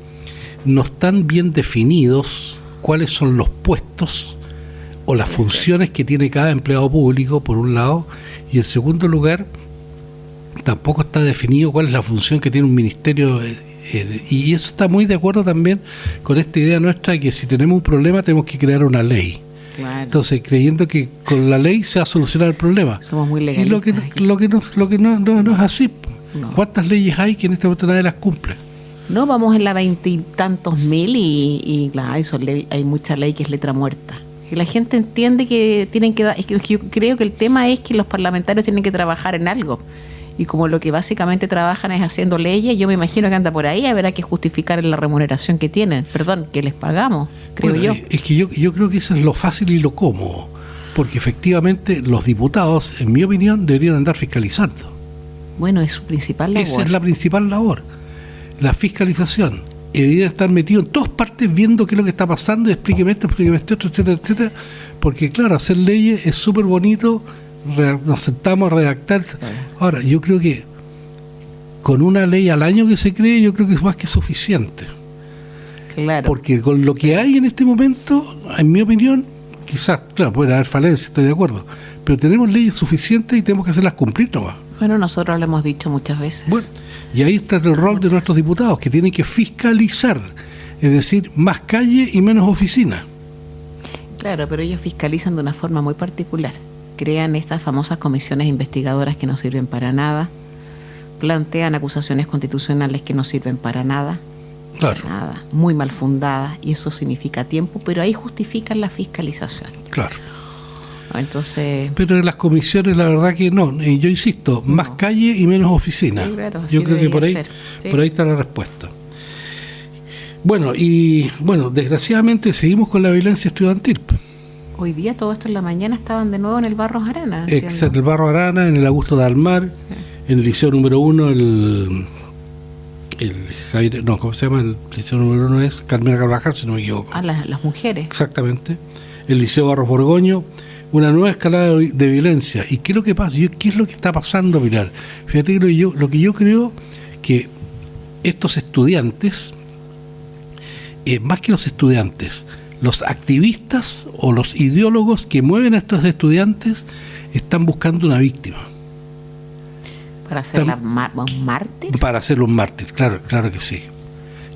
no están bien definidos cuáles son los puestos o las funciones que tiene cada empleado público, por un lado, y en segundo lugar, tampoco está definido cuál es la función que tiene un ministerio. Y eso está muy de acuerdo también con esta idea nuestra de que si tenemos un problema tenemos que crear una ley. Claro. Entonces, creyendo que con la ley se va a solucionar el problema. Somos muy legalistas. Y lo que no es así. No. ¿Cuántas leyes hay que en este momento nadie las cumple? No, vamos en la 20 y tantos mil y hay mucha ley que es letra muerta. Y la gente entiende que tienen que dar. Es que yo creo que el tema es que los parlamentarios tienen que trabajar en algo. Y como lo que básicamente trabajan es haciendo leyes, yo me imagino que anda por ahí, habrá que justificar la remuneración que tienen, que les pagamos, creo yo. Es que yo creo que eso es lo fácil y lo cómodo, porque efectivamente los diputados, en mi opinión, deberían andar fiscalizando. Bueno, es su principal labor. Esa es la principal labor, la fiscalización. Y deberían estar metidos en todas partes viendo qué es lo que está pasando, y explíqueme esto, etcétera, etcétera, porque claro, hacer leyes es súper bonito. Nos sentamos a redactar. Ahora, yo creo que con una ley al año que se cree, yo creo que es más que suficiente. Claro. Porque con lo que hay en este momento, en mi opinión, quizás, claro, puede haber falencias, estoy de acuerdo, pero tenemos leyes suficientes y tenemos que hacerlas cumplir nomás. Bueno, nosotros lo hemos dicho muchas veces. Bueno, y ahí está el rol de nuestros diputados, que tienen que fiscalizar, es decir, más calle y menos oficina. Claro, pero ellos fiscalizan de una forma muy particular. Crean estas famosas comisiones investigadoras que no sirven para nada, plantean acusaciones constitucionales que no sirven para nada, Claro. Nada, muy mal fundadas, y eso significa tiempo, pero ahí justifican la fiscalización. Claro. Entonces, pero en las comisiones la verdad que no, yo insisto, más calle y menos oficina. Sí, claro, así yo creo que por ahí, ser. Sí. por ahí está la respuesta. Bueno, desgraciadamente seguimos con la violencia estudiantil. Hoy día todo esto en la mañana estaban de nuevo en el Barros Arana. En el Barro Arana, en el Augusto de Almar, sí. En el liceo número 1, el Jair, no, ¿cómo se llama? El liceo número 1 es Carmela Carvajal, si no me equivoco. Las mujeres. Exactamente. El liceo Barros Borgoño, una nueva escalada de violencia. ¿Y qué es lo que pasa? ¿Qué es lo que está pasando, Pilar? Fíjate que lo que yo creo que estos estudiantes, más que los estudiantes, los activistas o los ideólogos que mueven a estos estudiantes están buscando una víctima. ¿Para hacerlos mártires? Para hacerlos mártires, claro que sí.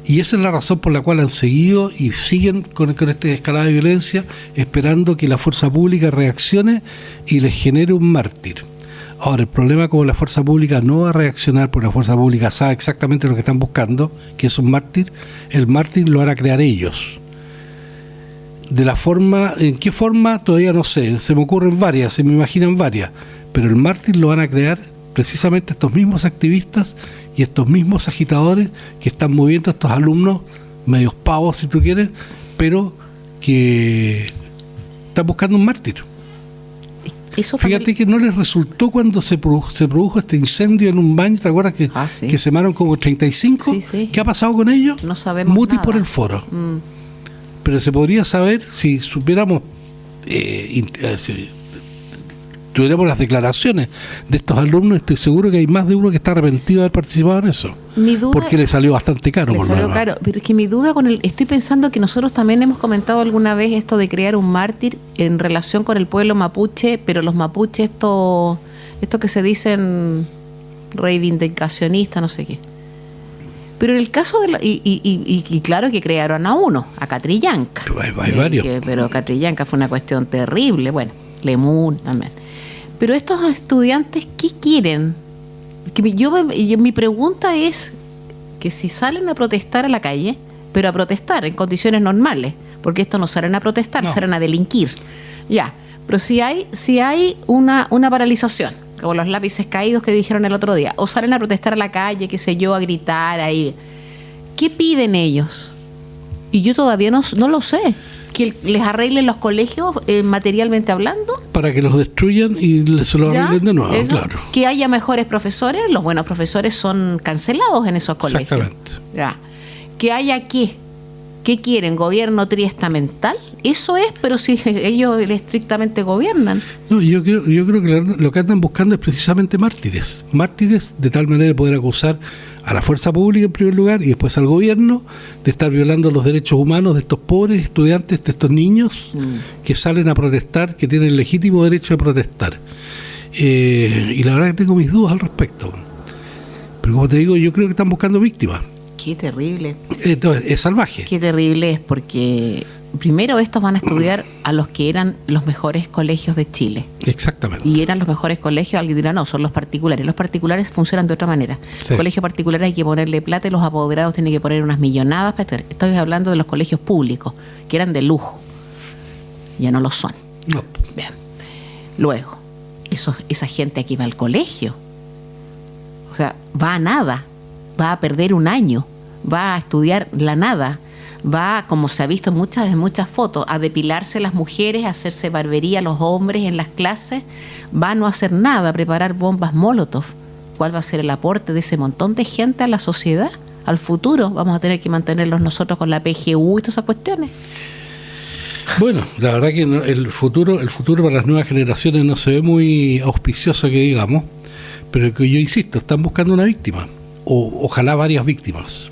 Y esa es la razón por la cual han seguido y siguen con esta escalada de violencia, esperando que la fuerza pública reaccione y les genere un mártir. Ahora, el problema, como la fuerza pública no va a reaccionar, porque la fuerza pública sabe exactamente lo que están buscando, que es un mártir, el mártir lo van a crear ellos. ¿En qué forma? Todavía no sé, se me ocurren varias, se me imaginan varias, pero el mártir lo van a crear precisamente estos mismos activistas y estos mismos agitadores que están moviendo a estos alumnos, medios pavos si tú quieres, pero que están buscando un mártir. Eso fíjate que no les resultó cuando se produjo este incendio en un baño, ¿te acuerdas que se quemaron como 35? Sí. ¿Qué ha pasado con ellos? No sabemos Mutis nada. Por el foro. Pero se podría saber si supiéramos, tuviéramos las declaraciones de estos alumnos. Estoy seguro que hay más de uno que está arrepentido de haber participado en eso. Mi duda, porque le salió bastante caro. Le salió caro, pero es que mi duda estoy pensando que nosotros también hemos comentado alguna vez esto de crear un mártir en relación con el pueblo mapuche, pero los mapuches esto que se dicen reivindicacionistas, no sé qué. Pero en el caso de y claro que crearon a uno, a Catrillanca. Hay varios. Pero Catrillanca fue una cuestión terrible, bueno, Lemún también. Pero estos estudiantes, ¿qué quieren? Mi pregunta es que si salen a protestar a la calle, pero a protestar en condiciones normales, porque estos no salen a protestar, salen a delinquir. Ya, pero si hay una paralización, como los lápices caídos que dijeron el otro día, o salen a protestar a la calle, qué sé yo, a gritar ahí, ¿qué piden ellos? Y yo todavía no lo sé. Que les arreglen los colegios materialmente hablando. Para que los destruyan y se los arreglen de nuevo, eso, claro. Que haya mejores profesores. Los buenos profesores son cancelados en esos colegios. Exactamente. Ya. Que haya ¿qué quieren? ¿Gobierno triestamental? Eso es, pero si ellos estrictamente gobiernan. No, yo creo que lo que andan buscando es precisamente mártires. Mártires de tal manera de poder acusar a la fuerza pública en primer lugar y después al gobierno de estar violando los derechos humanos de estos pobres estudiantes, de estos niños que salen a protestar, que tienen el legítimo derecho a protestar. Y la verdad que tengo mis dudas al respecto. Pero como te digo, yo creo que están buscando víctimas. Qué terrible. Es salvaje. Qué terrible es porque primero estos van a estudiar a los que eran los mejores colegios de Chile. Exactamente. Y eran los mejores colegios, alguien dirá, no, son los particulares. Los particulares funcionan de otra manera. Sí. Colegio particular hay que ponerle plata y los apoderados tienen que poner unas millonadas para estudiar. Estoy hablando de los colegios públicos, que eran de lujo. Ya no lo son. No. Bien. Luego, esa gente aquí va al colegio. O sea, va a nada. Va a perder un año. Va a estudiar la nada. Va, como se ha visto en muchas fotos, a depilarse las mujeres, a hacerse barbería los hombres en las clases. Va a no hacer nada, a preparar bombas Molotov. ¿Cuál va a ser el aporte de ese montón de gente a la sociedad? Al futuro vamos a tener que mantenerlos nosotros con la PGU y todas esas cuestiones. Bueno, la verdad que el futuro para las nuevas generaciones no se ve muy auspicioso, que digamos, pero que yo insisto, están buscando una víctima, o ojalá varias víctimas,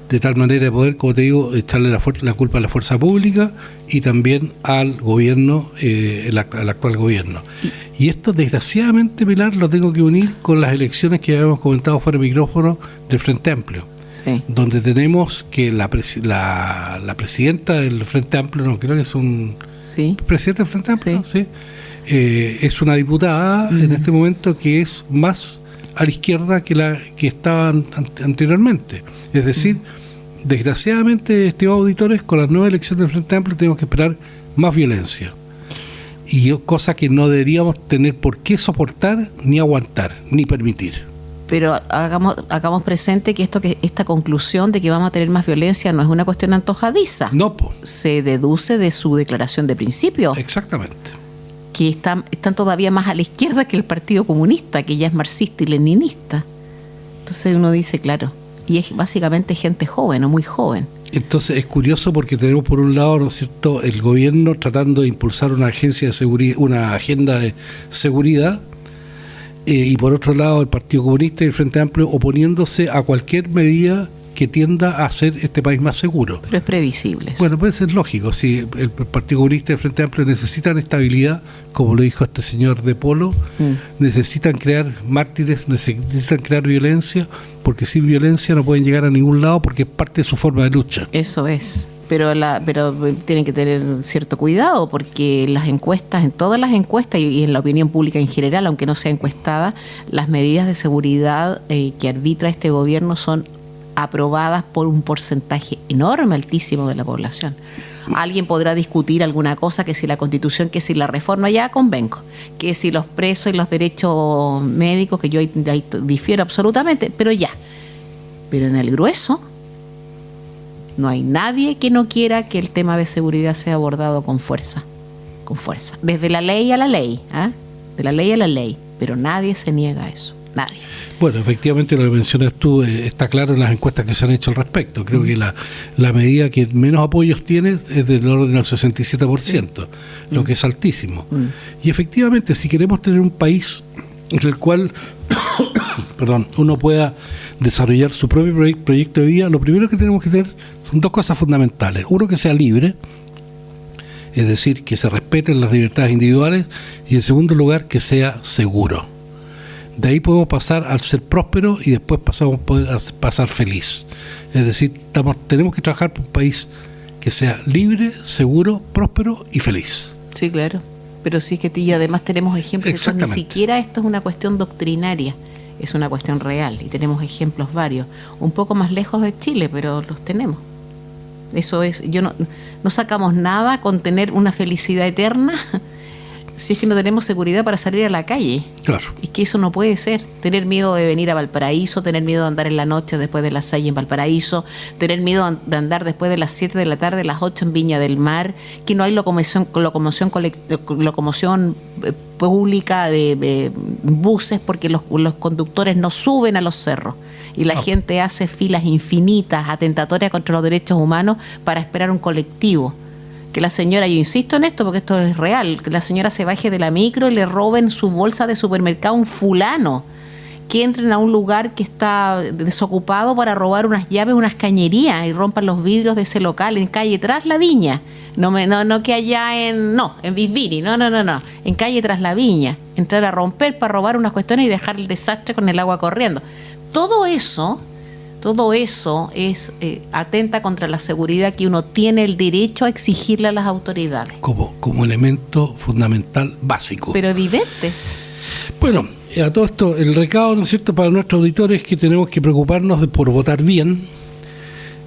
de tal manera de poder, como te digo, echarle la culpa a la fuerza pública y también al gobierno, al actual gobierno. Y esto, desgraciadamente, Pilar, lo tengo que unir con las elecciones que habíamos comentado fuera de micrófono del Frente Amplio, sí, donde tenemos que la presidenta del Frente Amplio, no, creo que es un... ¿Sí? ¿Presidenta del Frente Amplio? Sí. Sí. Es una diputada en este momento que es más a la izquierda que estaban anteriormente. Es decir, desgraciadamente, estimados auditores, con las nuevas elecciones del Frente Amplio tenemos que esperar más violencia. Y cosa que no deberíamos tener por qué soportar, ni aguantar, ni permitir. Pero hagamos presente que esta conclusión de que vamos a tener más violencia no es una cuestión antojadiza. No, se deduce de su declaración de principio. Exactamente. Que están todavía más a la izquierda que el Partido Comunista, que ya es marxista y leninista. Entonces uno dice, claro, y es básicamente gente joven o muy joven. Entonces es curioso porque tenemos por un lado, ¿no es cierto?, el gobierno tratando de impulsar una agencia de seguridad, una agenda de seguridad, y por otro lado el Partido Comunista y el Frente Amplio oponiéndose a cualquier medida que tienda a hacer este país más seguro. Pero es previsible eso. Bueno, puede ser lógico. Si el Partido Comunista y el Frente Amplio necesitan estabilidad, como lo dijo este señor de Polo, necesitan crear mártires, necesitan crear violencia, porque sin violencia no pueden llegar a ningún lado, porque es parte de su forma de lucha. Eso es. Pero tienen que tener cierto cuidado, porque las encuestas, en todas las encuestas y en la opinión pública en general, aunque no sea encuestada, las medidas de seguridad que arbitra este gobierno son aprobadas por un porcentaje enorme, altísimo de la población. Alguien podrá discutir alguna cosa, que si la Constitución, que si la reforma, ya convengo, que si los presos y los derechos médicos, que yo ahí difiero absolutamente, pero ya. Pero en el grueso no hay nadie que no quiera que el tema de seguridad sea abordado con fuerza, desde la ley a la ley, de la ley a la ley, pero nadie se niega a eso, nadie. Bueno, efectivamente lo que mencionas tú está claro en las encuestas que se han hecho al respecto. Creo que la medida que menos apoyos tiene es del orden del 67%, lo que es altísimo. Y efectivamente, si queremos tener un país en el cual uno pueda desarrollar su propio proyecto de vida, lo primero que tenemos que tener son dos cosas fundamentales. Uno, que sea libre, es decir, que se respeten las libertades individuales, y en segundo lugar, que sea seguro. De ahí podemos pasar al ser próspero y después poder pasar feliz. Es decir, tenemos que trabajar por un país que sea libre, seguro, próspero y feliz. Sí, claro. Pero sí que y además tenemos ejemplos. Ni siquiera esto es una cuestión doctrinaria, es una cuestión real. Y tenemos ejemplos varios. Un poco más lejos de Chile, pero los tenemos. Eso es, no sacamos nada con tener una felicidad eterna si es que no tenemos seguridad para salir a la calle. Claro. Es que eso no puede ser. Tener miedo de venir a Valparaíso, tener miedo de andar en la noche después de las 6 en Valparaíso, tener miedo de andar después de las 7 de la tarde, las 8 en Viña del Mar, que no hay locomoción pública de buses porque los conductores no suben a los cerros. Y la gente hace filas infinitas, atentatorias contra los derechos humanos para esperar un colectivo. Que la señora, yo insisto en esto porque esto es real, que la señora se baje de la micro y le roben su bolsa de supermercado a un fulano, que entren a un lugar que está desocupado para robar unas llaves, unas cañerías, y rompan los vidrios de ese local en calle Tras la Viña. No que allá en Bisbiri, no, en calle Tras la Viña, entrar a romper para robar unas cuestiones y dejar el desastre con el agua corriendo. Todo eso es atenta contra la seguridad que uno tiene el derecho a exigirle a las autoridades. Como elemento fundamental básico. Pero evidente. Bueno, a todo esto, el recado, ¿no es cierto?, para nuestros auditores, es que tenemos que preocuparnos por votar bien.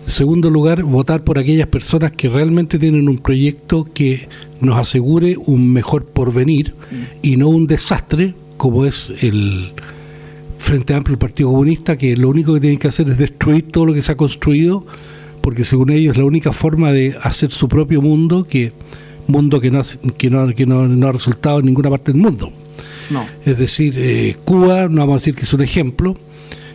En segundo lugar, votar por aquellas personas que realmente tienen un proyecto que nos asegure un mejor porvenir y no un desastre, como es el Frente Amplio, el Partido Comunista, que lo único que tienen que hacer es destruir todo lo que se ha construido, porque según ellos es la única forma de hacer su propio mundo que no ha resultado en ninguna parte del mundo. No. Es decir, Cuba, no vamos a decir que es un ejemplo,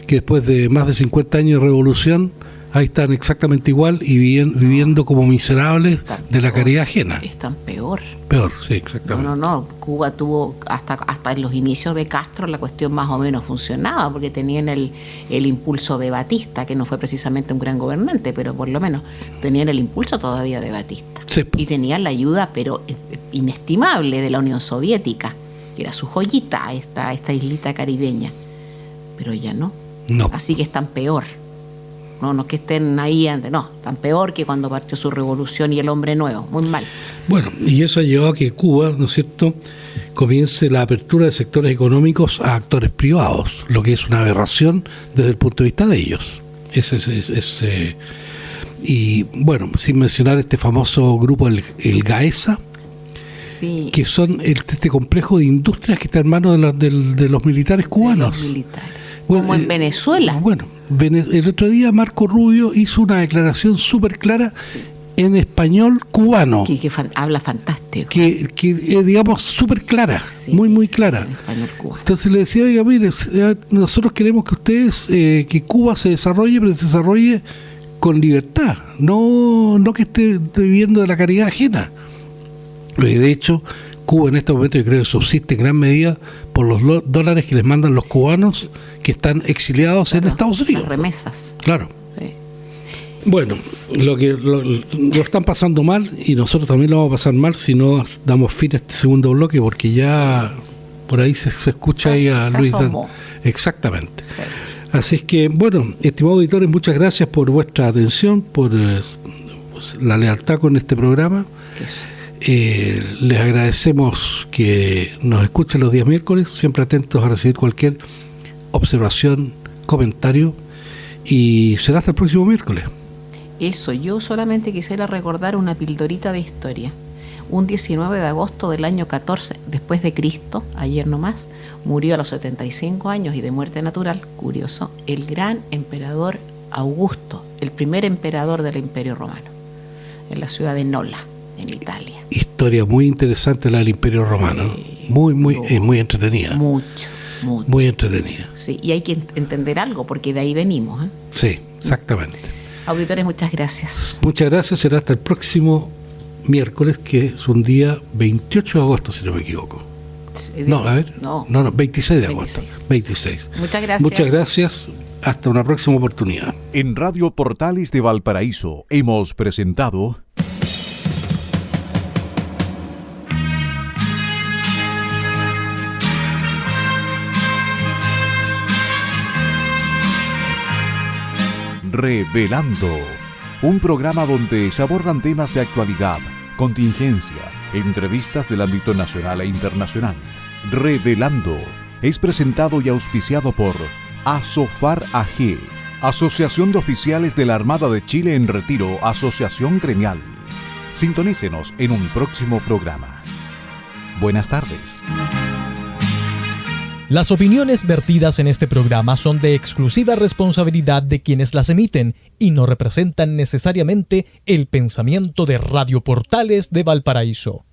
que después de más de 50 años de revolución, ahí están exactamente igual y viviendo como miserables de la caridad ajena. Están peor. Peor, sí, exactamente. No. Cuba tuvo, hasta en los inicios de Castro, la cuestión más o menos funcionaba, porque tenían el impulso de Batista, que no fue precisamente un gran gobernante, pero por lo menos tenían el impulso todavía de Batista. Sí. Y tenían la ayuda, pero inestimable, de la Unión Soviética, que era su joyita, esta islita caribeña. Pero ya no. Así que están peor. No que estén ahí antes, no, tan peor que cuando partió su revolución y el hombre nuevo, muy mal. Bueno, y eso ha llevado a que Cuba, ¿no es cierto?, comience la apertura de sectores económicos a actores privados, lo que es una aberración desde el punto de vista de ellos. Y bueno, sin mencionar este famoso grupo, el GAESA, sí, que son este complejo de industrias que está en manos de los militares cubanos. De los militares. Como en Venezuela. Bueno, el otro día Marco Rubio hizo una declaración súper clara en español cubano. Que habla fantástico. Que digamos, súper clara, Sí, muy sí, clara. en español cubano. Entonces le decía, oiga, mire, nosotros queremos que ustedes, que Cuba se desarrolle, pero se desarrolle con libertad, no que esté viviendo de la caridad ajena. De hecho, Cuba en este momento yo creo que subsiste en gran medida por los dólares que les mandan los cubanos que están exiliados en Estados Unidos. Las remesas. Claro. Sí. Bueno, lo están pasando mal y nosotros también lo vamos a pasar mal si no damos fin a este segundo bloque, porque ya por ahí se escucha ahí a Luis Dan. Exactamente. Sí. Así es que, bueno, estimados auditores, muchas gracias por vuestra atención, por la lealtad con este programa. Eso. Les agradecemos que nos escuchen los días miércoles, siempre atentos a recibir cualquier observación, comentario, y será hasta el próximo miércoles. Eso, yo solamente quisiera recordar una pildorita de historia. Un 19 de agosto del año 14 después de Cristo, ayer nomás, murió a los 75 años y de muerte natural, curioso, el gran emperador Augusto, el primer emperador del Imperio Romano, en la ciudad de Nola, en Italia. Historia muy interesante la del Imperio Romano, muy entretenida. Mucho. Muy entretenida. Sí, y hay que entender algo, porque de ahí venimos. Sí, exactamente. Auditores, muchas gracias. Muchas gracias, será hasta el próximo miércoles, que es un día 28 de agosto, si no me equivoco. No, 26 de agosto. 26. Muchas gracias. Muchas gracias, hasta una próxima oportunidad. En Radio Portales de Valparaíso hemos presentado Revelando, un programa donde se abordan temas de actualidad, contingencia, entrevistas del ámbito nacional e internacional. Revelando es presentado y auspiciado por ASOFAR AG, Asociación de Oficiales de la Armada de Chile en Retiro, Asociación Gremial. Sintonícenos en un próximo programa. Buenas tardes. Las opiniones vertidas en este programa son de exclusiva responsabilidad de quienes las emiten y no representan necesariamente el pensamiento de Radio Portales de Valparaíso.